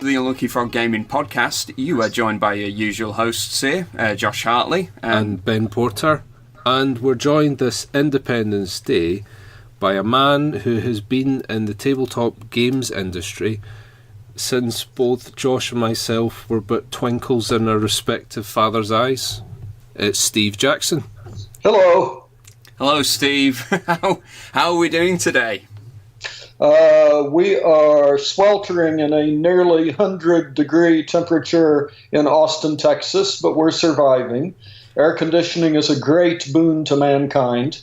The Unlucky Frog Gaming Podcast. You are joined by your usual hosts here, Josh Hartley and Ben Porter, and we're joined this Independence Day by a man who has been in the tabletop games industry since both Josh and myself were but twinkles in our respective fathers' eyes. It's Steve Jackson. Hello. Hello, Steve. How are we doing today? We are sweltering in a nearly 100-degree temperature in Austin, Texas, but we're surviving. Air conditioning is a great boon to mankind.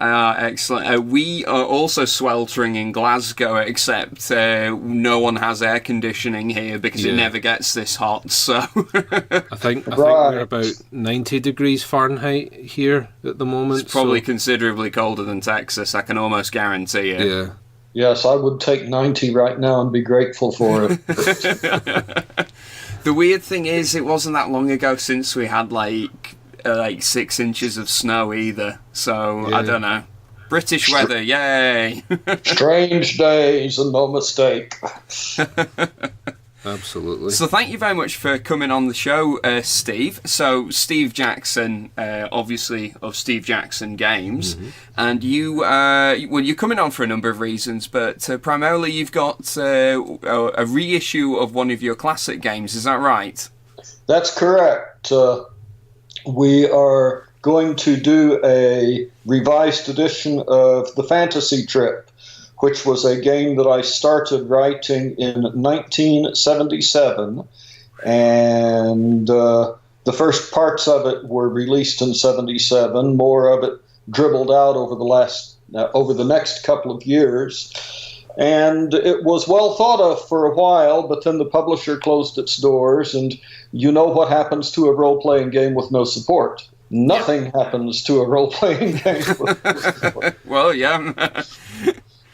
Excellent. We are also sweltering in Glasgow, except no one has air conditioning here because it never gets this hot. So I think we're about 90 degrees Fahrenheit here at the moment. It's probably considerably colder than Texas, I can almost guarantee it. Yeah. Yes, I would take 90 right now and be grateful for it. The weird thing is, it wasn't that long ago since we had like 6 inches of snow either. So I don't know. British weather, yay! Strange days and no mistake. Absolutely. So thank you very much for coming on the show, Steve. So Steve Jackson, obviously of Steve Jackson Games, and you're coming on for a number of reasons, but primarily you've got a reissue of one of your classic games. Is that right? That's correct. We are going to do a revised edition of The Fantasy Trip, which was a game that I started writing in 1977, and the first parts of it were released in 77. More of it dribbled out over the next couple of years, and it was well thought of for a while, but then the publisher closed its doors, and you know what happens to a role-playing game with no support. Nothing happens to a role-playing game with no support. Well, yeah.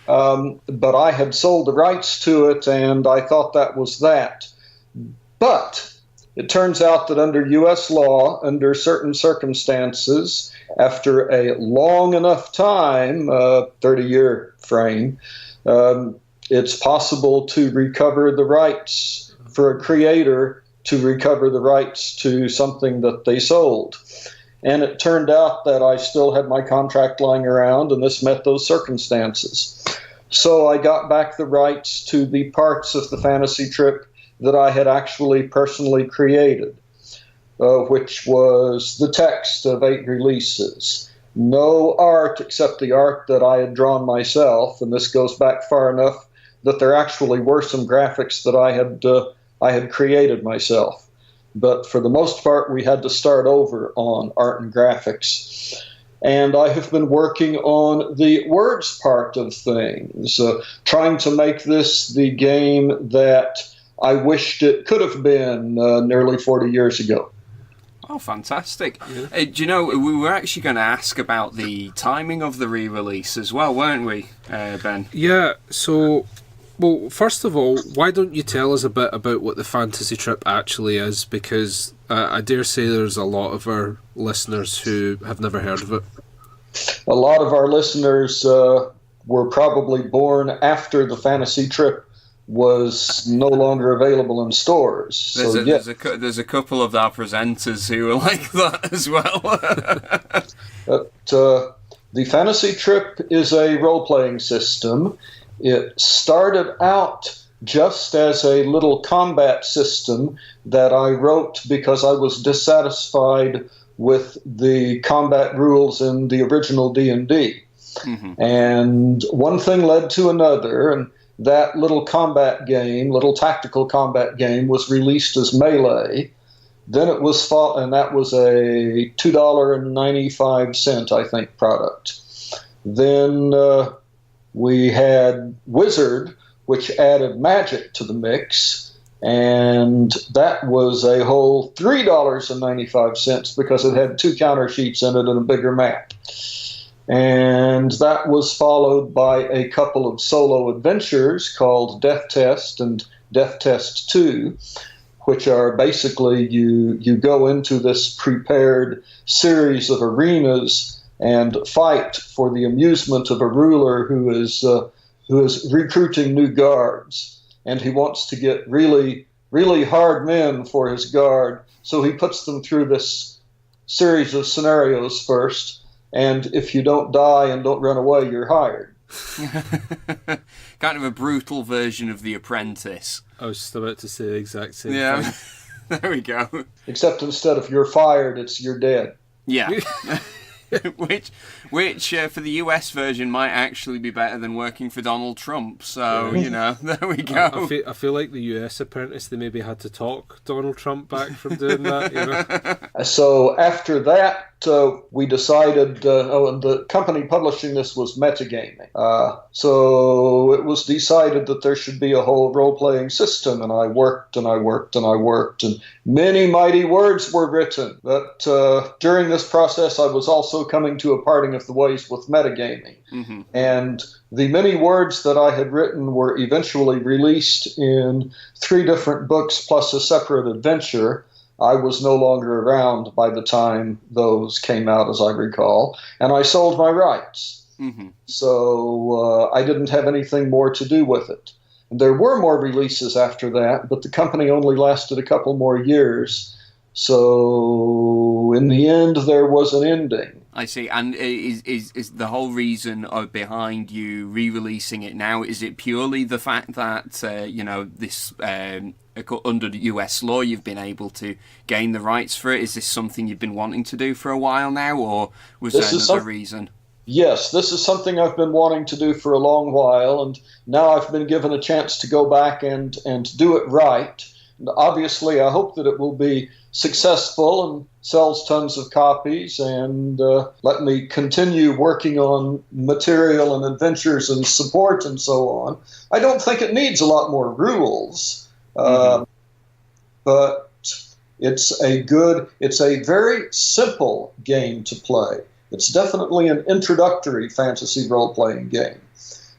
But I had sold the rights to it, and I thought that was that. But it turns out that under U.S. law, under certain circumstances, after a long enough time, 30-year frame, it's possible to recover the rights for a creator to recover the rights to something that they sold. And it turned out that I still had my contract lying around, and this met those circumstances. So I got back the rights to the parts of the Fantasy Trip that I had actually personally created, which was the text of 8 releases. No art except the art that I had drawn myself, and this goes back far enough that there actually were some graphics that I had created myself. But for the most part, we had to start over on art and graphics. And I have been working on the words part of things, trying to make this the game that I wished it could have been nearly 40 years ago. Oh, fantastic. Yeah. Do you know, we were actually going to ask about the timing of the re-release as well, weren't we, Ben? Yeah, so... Well, first of all, why don't you tell us a bit about what the Fantasy Trip actually is? Because I dare say there's a lot of our listeners who have never heard of it. A lot of our listeners were probably born after the Fantasy Trip was no longer available in stores. There's a couple of our presenters who are like that as well. The Fantasy Trip is a role-playing system. It started out just as a little combat system that I wrote because I was dissatisfied with the combat rules in the original D&D. And one thing led to another, and that little tactical combat game was released as Melee. Then it was and that was a $2.95, I think, product. Then we had Wizard, which added magic to the mix, and that was a whole $3.95 because it had 2 counter sheets in it and a bigger map. And that was followed by a couple of solo adventures called Death Test and Death Test 2, which are basically you go into this prepared series of arenas and fight for the amusement of a ruler who is recruiting new guards, and he wants to get really, really hard men for his guard. So he puts them through this series of scenarios first, and if you don't die and don't run away, you're hired. Kind of a brutal version of The Apprentice. I was just about to say the exact same Yeah, thing. there we go. Except instead of you're fired, it's you're dead. Yeah. which for the US version might actually be better than working for Donald Trump. So, there we go. I feel like the US Apprentice, they maybe had to talk Donald Trump back from doing that, So after that, we decided, and the company publishing this was Metagaming. So it was decided that there should be a whole role-playing system, and I worked, and many mighty words were written. But during this process, I was also coming to a parting of the ways with Metagaming. Mm-hmm. And the many words that I had written were eventually released in 3 different books plus a separate adventure. I was no longer around by the time those came out, as I recall, and I sold my rights. Mm-hmm. So I didn't have anything more to do with it. And there were more releases after that, but the company only lasted a couple more years. So in the end, there was an ending. I see. And is the whole reason behind you re-releasing it now, is it purely the fact that, this under the US law, you've been able to gain the rights for it? Is this something you've been wanting to do for a while now, or was there another reason? Yes, this is something I've been wanting to do for a long while, and now I've been given a chance to go back and do it right. And obviously, I hope that it will be successful and sells tons of copies, and let me continue working on material and adventures and support and so on. I don't think it needs a lot more rules, but it's a very simple game to play. It's definitely an introductory fantasy role-playing game.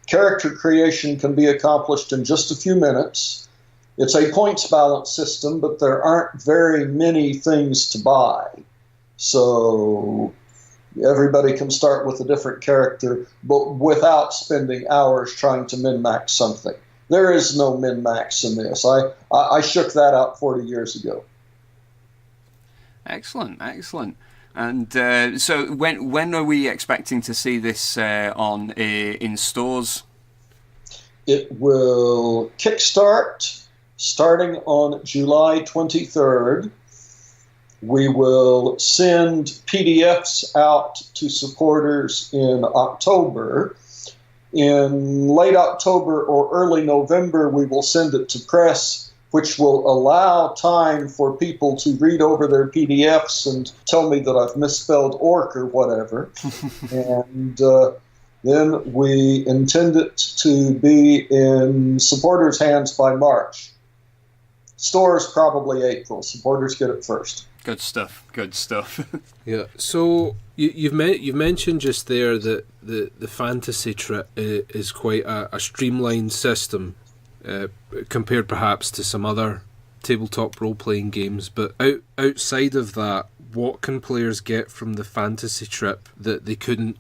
Character creation can be accomplished in just a few minutes. It's a points balance system, but there aren't very many things to buy. So everybody can start with a different character, but without spending hours trying to min-max something. There is no min-max in this. I shook that out 40 years ago. Excellent. And so when are we expecting to see this in stores? It will kickstart starting on July 23rd. We will send PDFs out to supporters in October. In late October or early November, we will send it to press, which will allow time for people to read over their PDFs and tell me that I've misspelled orc or whatever. And then we intend it to be in supporters' hands by March. Stores probably April. Supporters get it first. Good stuff. Yeah. So you've mentioned just there that the fantasy trip is quite a streamlined system compared perhaps to some other tabletop role-playing games. But outside of that, what can players get from the fantasy trip that they couldn't,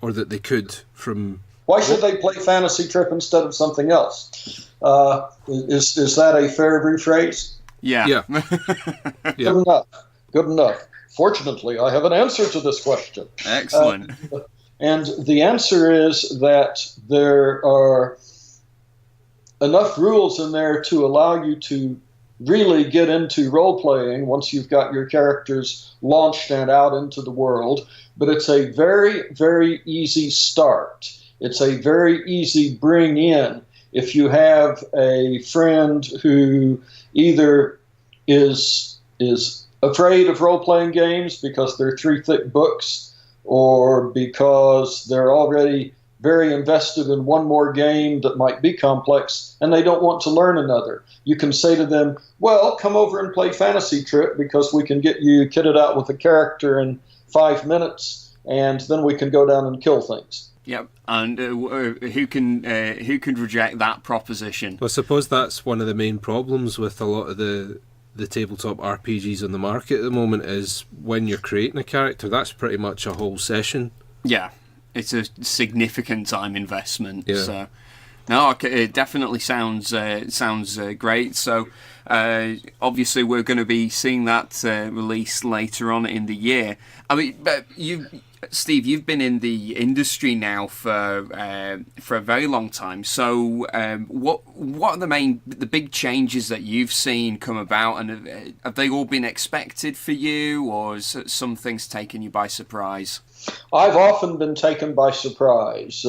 or that they could from? Why should they play fantasy trip instead of something else? Is that a fair rephrase? Yeah. Good enough. Fortunately, I have an answer to this question. Excellent. And the answer is that there are enough rules in there to allow you to really get into role-playing once you've got your characters launched and out into the world. But it's a very, very easy start. It's a very easy bring in. If you have a friend who either is afraid of role-playing games because they're 3 thick books, or because they're already very invested in one more game that might be complex and they don't want to learn another, you can say to them, well, come over and play Fantasy Trip because we can get you kitted out with a character in 5 minutes, and then we can go down and kill things. Yep, and who can reject that proposition? Well, I suppose that's one of the main problems with a lot of the the tabletop RPGs on the market at the moment is when you're creating a character, that's pretty much a whole session. Yeah, it's a significant time investment. Yeah. So, no, it definitely sounds great. So, obviously, we're going to be seeing that released later on in the year. I mean, but Steve, you've been in the industry now for a very long time. So, what are the big changes that you've seen come about, and have they all been expected for you, or has some things taken you by surprise? I've often been taken by surprise.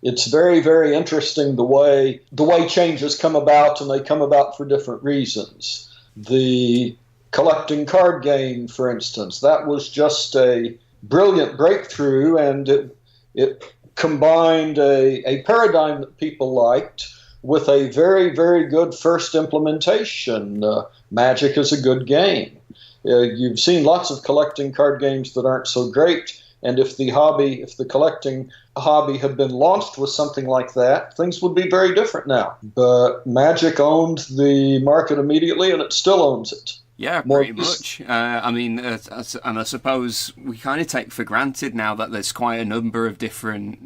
It's very, very interesting the way changes come about, and they come about for different reasons. The collecting card game, for instance, that was just a brilliant breakthrough, and it combined a paradigm that people liked with a very, very good first implementation. Magic is a good game. You've seen lots of collecting card games that aren't so great, and if the collecting hobby had been launched with something like that, things would be very different now. But Magic owned the market immediately, and it still owns it. Yeah, pretty much. I mean, and I suppose we kind of take for granted now that there's quite a number of different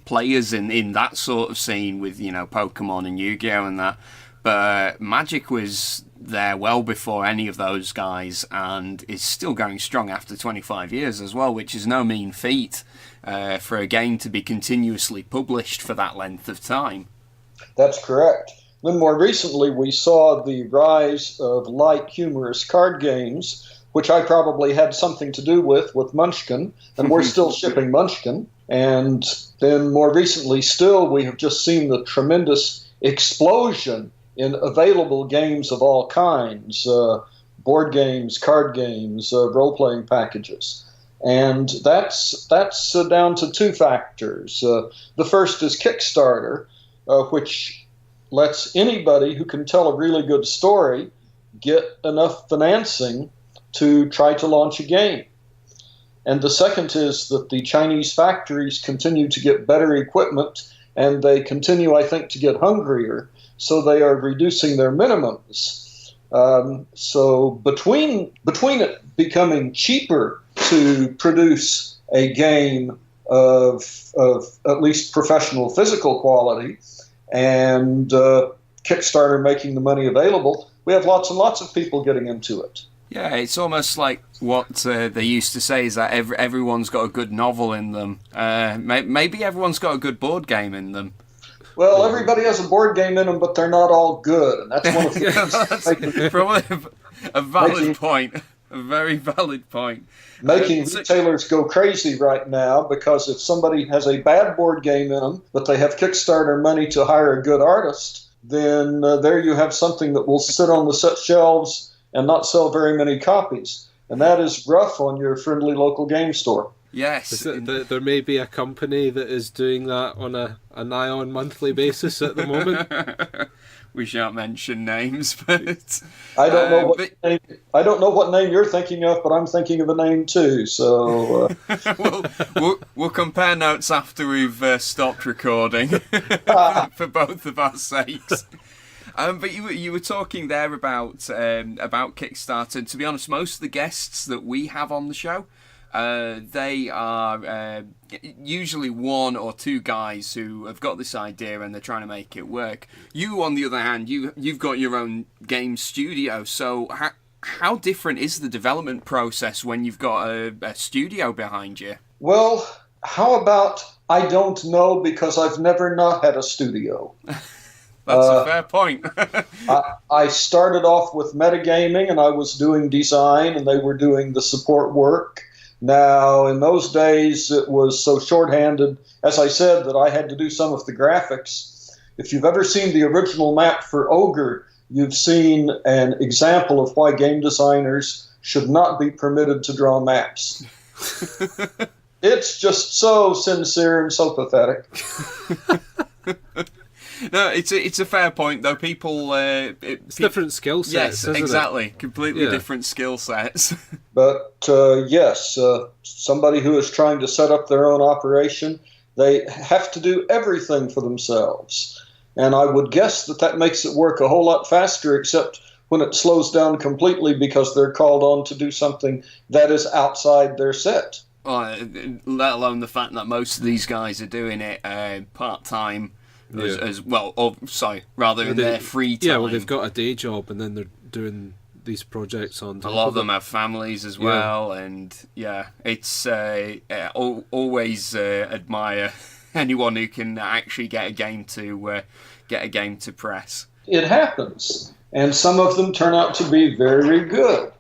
players in that sort of scene with, Pokemon and Yu-Gi-Oh! And that. But Magic was there well before any of those guys, and is still going strong after 25 years as well, which is no mean feat for a game to be continuously published for that length of time. That's correct. Then more recently, we saw the rise of light, humorous card games, which I probably had something to do with Munchkin, and we're still shipping Munchkin. And then more recently still, we have just seen the tremendous explosion in available games of all kinds, board games, card games, role-playing packages. And that's down to two factors. The first is Kickstarter, which lets anybody who can tell a really good story get enough financing to try to launch a game. And the second is that the Chinese factories continue to get better equipment, and they continue, I think, to get hungrier, so they are reducing their minimums. So between it becoming cheaper to produce a game of at least professional physical quality, and Kickstarter making the money available, we have lots and lots of people getting into it. Yeah, it's almost like what they used to say is that everyone's got a good novel in them. Maybe everyone's got a good board game in them. Well, everybody has a board game in them, but they're not all good, and that's one of the probably a valid point. A very valid point. Making retailers go crazy right now, because if somebody has a bad board game in them, but they have Kickstarter money to hire a good artist, then there you have something that will sit on the set shelves and not sell very many copies. And that is rough on your friendly local game store. Yes. There may be a company that is doing that on a nigh-on monthly basis at the moment. We shan't mention names, but I don't know what name you're thinking of, but I'm thinking of a name too. So we'll compare notes after we've stopped recording for both of our sakes. But you were talking there about Kickstarter. And to be honest, most of the guests that we have on the show, they are usually one or two guys who have got this idea and they're trying to make it work. You, on the other hand, you've got your own game studio. So how different is the development process when you've got a studio behind you? Well, how about I don't know, because I've never not had a studio. That's a fair point. I started off with metagaming, and I was doing design, and they were doing the support work. Now, in those days, it was so shorthanded, as I said, that I had to do some of the graphics. If you've ever seen the original map for Ogre, you've seen an example of why game designers should not be permitted to draw maps. It's just so sincere and so pathetic. No, it's a fair point, though. People... it's different skill sets, yes, exactly. Completely different skill sets. But, yes, somebody who is trying to set up their own operation, they have to do everything for themselves. And I would guess that makes it work a whole lot faster, except when it slows down completely because they're called on to do something that is outside their set. Let alone the fact that most of these guys are doing it part-time as well, rather in their free time. Yeah, well, they've got a day job and then they're doing these projects on top. A lot of them have families as well, and it's always admire anyone who can actually get a game to press. It happens, and some of them turn out to be very good.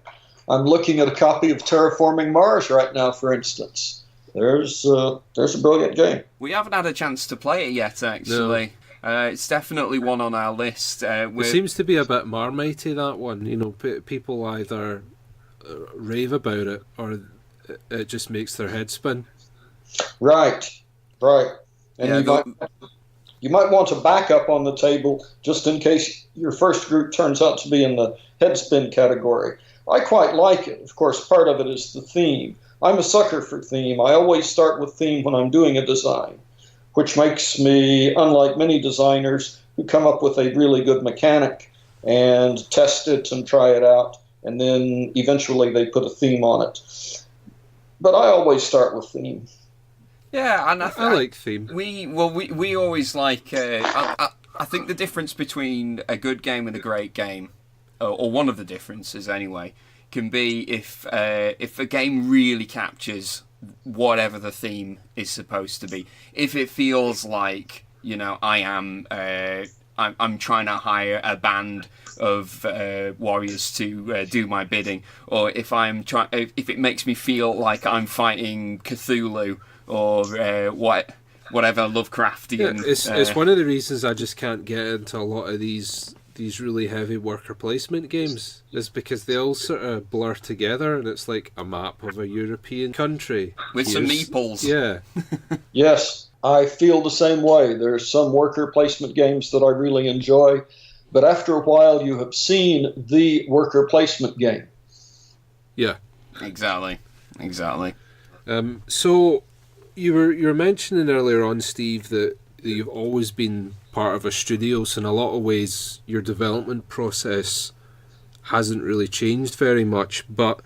I'm looking at a copy of Terraforming Mars right now, for instance. There's a brilliant game. We haven't had a chance to play it yet, actually. No. It's definitely one on our list. It seems to be a bit Marmitey, that one. You know, people either rave about it or it just makes their head spin. Right. And you might want a backup on the table just in case your first group turns out to be in the head spin category. I quite like it. Of course, part of it is the theme. I'm a sucker for theme. I always start with theme when I'm doing a design, which makes me, unlike many designers who come up with a really good mechanic and test it and try it out, and then eventually they put a theme on it. But I always start with theme. Yeah, and I like theme. We always like. I think the difference between a good game and a great game, or one of the differences anyway, can be if a game really captures whatever the theme is supposed to be. If it feels like, you know, I'm trying to hire a band of warriors to do my bidding, or if it makes me feel like I'm fighting Cthulhu or whatever Lovecraftian. Yeah, it's one of the reasons I just can't get into a lot of these really heavy worker placement games, is because they all sort of blur together and it's like a map of a European country with some meeples. Yeah. Yes, I feel the same way. There's some worker placement games that I really enjoy, but after a while you have seen the worker placement game. Yeah. Exactly. So you were mentioning earlier on, Steve, that you've always been part of a studio, so in a lot of ways your development process hasn't really changed very much, but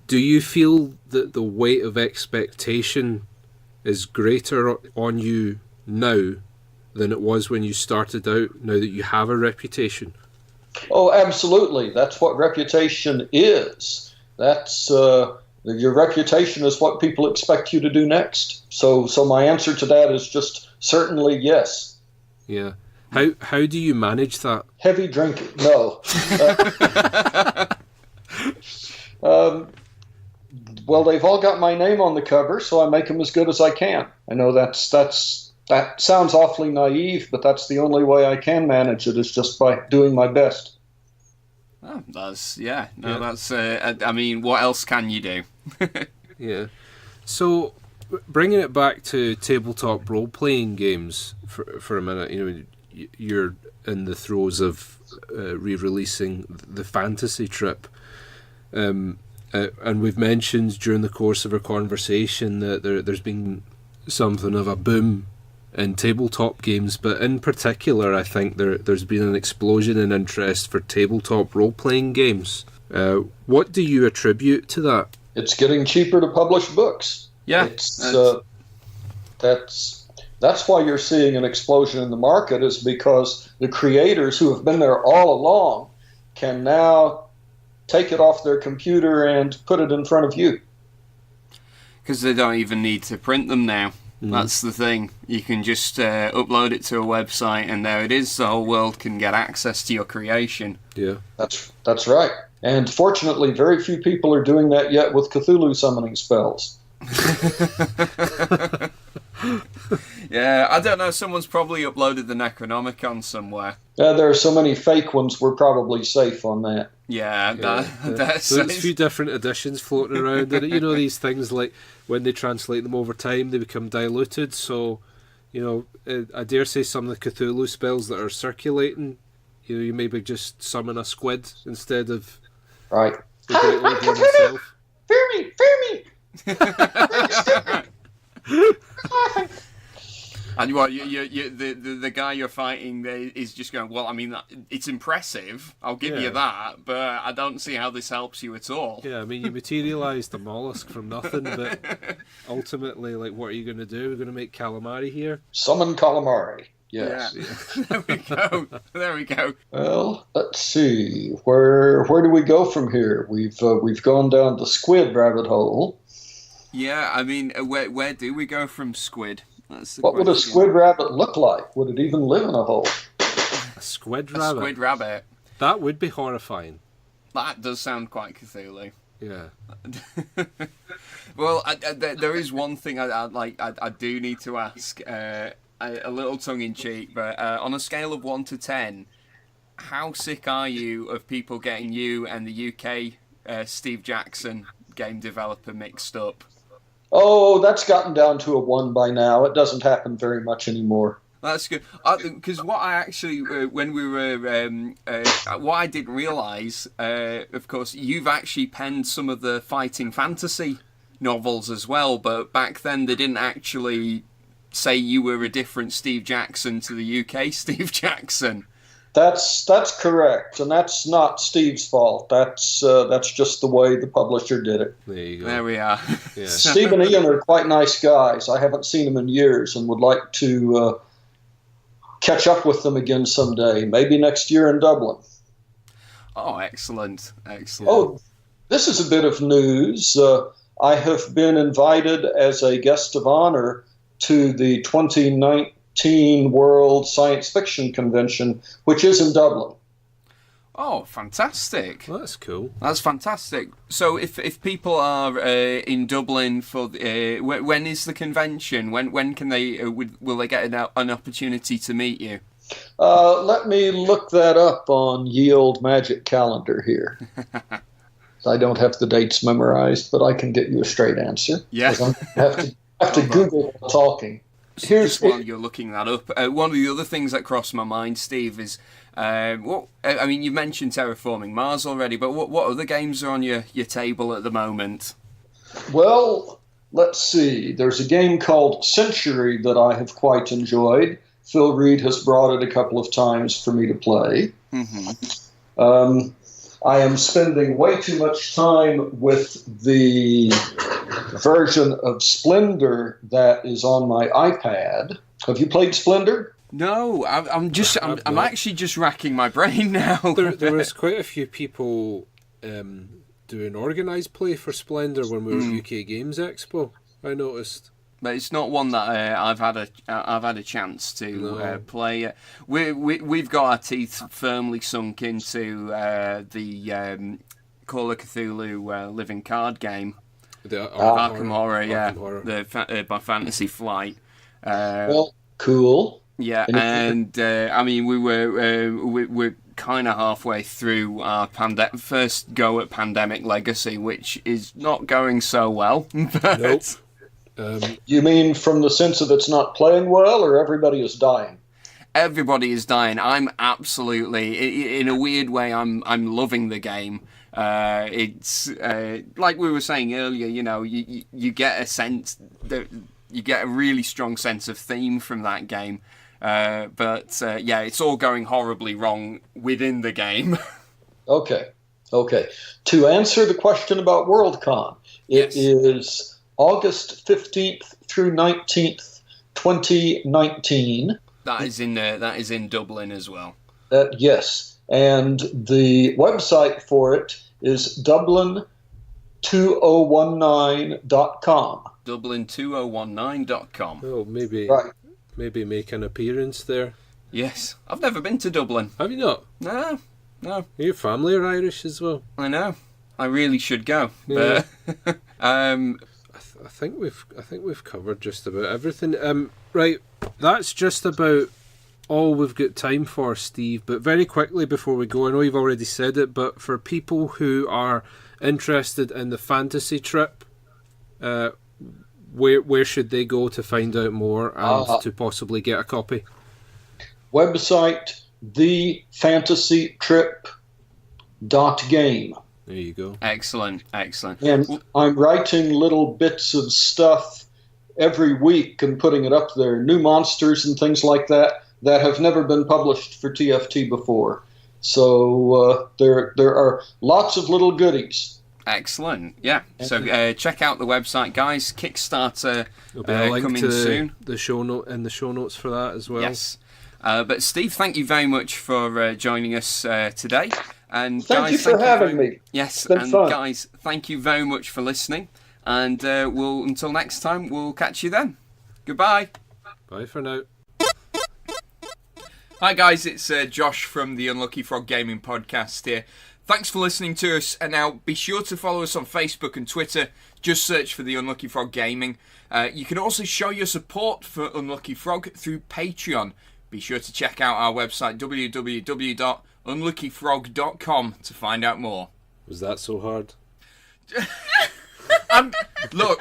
do you feel that the weight of expectation is greater on you now than it was when you started out, now that you have a reputation? Oh, absolutely. That's what reputation is. That's your reputation is what people expect you to do next. So my answer to that is just certainly yes. Yeah. How do you manage that? Heavy drinking. No. Well, they've all got my name on the cover, so I make them as good as I can. I know that sounds awfully naive, but that's the only way I can manage it, is just by doing my best. Oh, that's I mean, what else can you do? Yeah. So, bringing it back to tabletop role-playing games for a minute, you know, you're in the throes of re-releasing the Fantasy Trip, and we've mentioned during the course of our conversation that there's been something of a boom in tabletop games, but in particular I think there's been an explosion in interest for tabletop role-playing games. What do you attribute to that? It's getting cheaper to publish books. Yeah, that's why you're seeing an explosion in the market, is because the creators who have been there all along can now take it off their computer and put it in front of you. Because they don't even need to print them now. That's the thing. You can just upload it to a website and there it is. The whole world can get access to your creation. Yeah. That's right. And fortunately, very few people are doing that yet with Cthulhu summoning spells. Yeah, I don't know. Someone's probably uploaded the Necronomicon somewhere. There are so many fake ones, we're probably safe on that. Yeah, that's... So there's a few different editions floating around. And, you know, these things, like, when they translate them over time, they become diluted. So, you know, I dare say some of the Cthulhu spells that are circulating, you know, you maybe just summon a squid instead of... Right. The great old one himself. Fear me! And the guy you're fighting is just going, well, I mean, it's impressive. I'll give you that, but I don't see how this helps you at all. Yeah, I mean, you materialised a mollusk from nothing, but ultimately, like, what are you going to do? We're going to make calamari here? Summon calamari. Yes. Yeah. There we go. There we go. Well, let's see. Where do we go from here? We've gone down the squid rabbit hole. Yeah, I mean, where do we go from squid? That's the What would a squid rabbit look like? Would it even live in a hole? A squid rabbit? A squid rabbit. That would be horrifying. That does sound quite Cthulhu. Yeah. Well, there is one thing I do need to ask, a little tongue-in-cheek, but on a scale of 1 to 10, how sick are you of people getting you and the UK Steve Jackson game developer mixed up? Oh, that's gotten down to a 1 by now. It doesn't happen very much anymore. That's good. Because what I actually, when we were, what I didn't realise, of course, you've actually penned some of the Fighting Fantasy novels as well, but back then they didn't actually say you were a different Steve Jackson to the UK Steve Jackson. That's correct, and that's not Steve's fault. That's just the way the publisher did it. There you go. There we are. Yeah. Steve and Ian are quite nice guys. I haven't seen them in years and would like to catch up with them again someday, maybe next year in Dublin. Oh, excellent. Oh, this is a bit of news. I have been invited as a guest of honor to the 2019 World Science Fiction Convention, which is in Dublin. Oh, fantastic. Well, that's cool. That's fantastic. So if people are in Dublin for when is the convention? When can they will they get an opportunity to meet you? Let me look that up on Ye Olde Magic calendar here. I don't have the dates memorized, but I can get you a straight answer. Yeah. I have to Google while talking. Just while you're looking that up, one of the other things that crossed my mind, Steve, is I mean, you mentioned Terraforming Mars already, but what other games are on your table at the moment? Well, let's see. There's a game called Century that I have quite enjoyed. Phil Reed has brought it a couple of times for me to play. Mm-hmm. I am spending way too much time with the version of Splendor that is on my iPad. Have you played Splendor? No, I'm actually just racking my brain now. There was quite a few people doing organised play for Splendor when we were at UK Games Expo, I noticed. But it's not one that I've had a chance to play. We've got our teeth firmly sunk into the Call of Cthulhu living card game, The Arkham Horror, Arkham Horror. by Fantasy Flight. Well, cool. Yeah, and I mean we're kind of halfway through our first go at Pandemic Legacy, which is not going so well. But Nope. You mean from the sense of it's not playing well, or everybody is dying? Everybody is dying. I'm absolutely, in a weird way, I'm loving the game. It's like we were saying earlier. You know, you get a sense that you get a really strong sense of theme from that game. But yeah, it's all going horribly wrong within the game. Okay. To answer the question about Worldcon, it is August 15th through 19th, 2019. That is in Dublin as well. Yes, and the website for it is Dublin2019.com. Dublin2019.com. Oh, maybe make an appearance there. Yes, I've never been to Dublin. Have you not? No. Your family are Irish as well. I know. I really should go. Yeah. But, I think we've covered just about everything. Right, that's just about all we've got time for, Steve. But very quickly before we go, I know you've already said it, but for people who are interested in the fantasy trip, where should they go to find out more and to possibly get a copy? Website thefantasytrip.game. There you go. Excellent. And I'm writing little bits of stuff every week and putting it up there. New monsters and things like that have never been published for TFT before. So there are lots of little goodies. Excellent. Yeah. So check out the website, guys. Kickstarter There'll be a link coming to soon. The show note in the show notes for that as well. Yes. But Steve, thank you very much for joining us today. And Thank you for having me. Yes, It's been and fun. guys, thank you very much for listening. And until next time, we'll catch you then. Goodbye. Bye for now. Hi guys, it's Josh from the Unlucky Frog Gaming Podcast here. Thanks for listening to us, and now be sure to follow us on Facebook and Twitter. Just search for the Unlucky Frog Gaming. You can also show your support for Unlucky Frog through Patreon. Be sure to check out our website www.unluckyfrog.com to find out more. Was that so hard? Look.